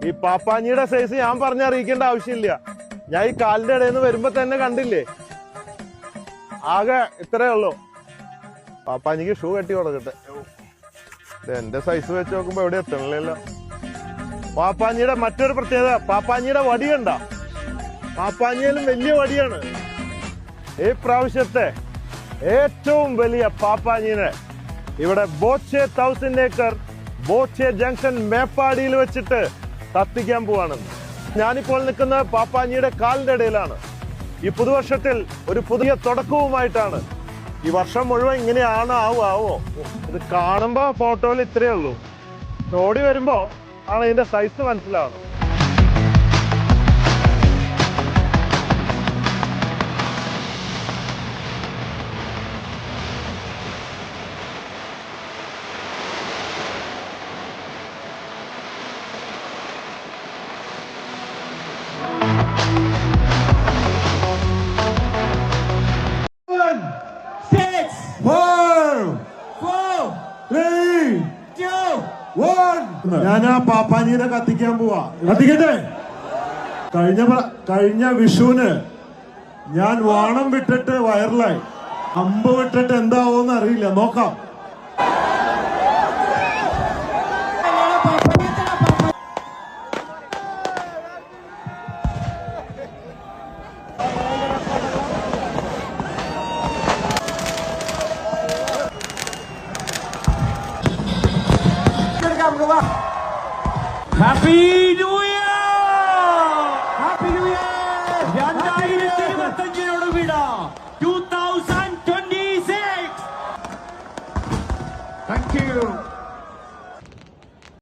ഈ പാപ്പാഞ്ഞിയുടെ സൈസ് ഞാൻ പറഞ്ഞറിയിക്കേണ്ട ആവശ്യമില്ല. ഞാൻ ഈ കാലിന്റെ ഇടയിൽ നിന്ന് വരുമ്പോ തന്നെ കണ്ടില്ലേ, ആകെ ഇത്രേ ഉള്ളൂ. പാപ്പാഞ്ഞിക്ക് ഷൂ കെട്ടി കൊടുക്കട്ടെ. എന്റെ സൈസ് വെച്ച് നോക്കുമ്പോ എവിടെ എത്തണില്ലല്ലോ. പാപ്പാഞ്ഞിയുടെ മറ്റൊരു പ്രത്യേകത, പാപ്പാഞ്ഞിയുടെ വടിയുണ്ട. പാപ്പാഞ്ഞിയിലും വലിയ വടിയാണ്. ഈ പ്രാവശ്യത്തെ ഏറ്റവും വലിയ പാപ്പാഞ്ഞിനെ ഇവിടെ ബോച്ചെ 1000 ഏക്കർ ബോച്ചെ ജംഗ്ഷൻ മേപ്പാടിയിൽ വെച്ചിട്ട് കത്തിക്കാൻ പോവാണെന്ന്. ഞാനിപ്പോൾ നിൽക്കുന്ന പാപ്പാഞ്ഞിയുടെ കാലിന്റെ ഇടയിലാണ്. ഈ പുതുവർഷത്തിൽ ഒരു പുതിയ തുടക്കവുമായിട്ടാണ്. ഈ വർഷം മുഴുവൻ ഇങ്ങനെയാണ് ആവോ. ഇത് കാണുമ്പോ ഫോട്ടോയിൽ ഇത്രയേ ഉള്ളൂ, ഓടി വരുമ്പോ ആണ് ഇതിന്റെ സൈസ് മനസ്സിലാവുന്നത്. ഞാൻ ആ പാപ്പാഞ്ഞിനെ കത്തിക്കാൻ പോവാ. കത്തിക്കട്ടെ. കഴിഞ്ഞ വിഷുവിന് ഞാൻ വാണം വിട്ടിട്ട് വൈറലായി. അമ്പ് വിട്ടിട്ട് എന്താവോന്ന് അറിയില്ല, നോക്കാം. Happy New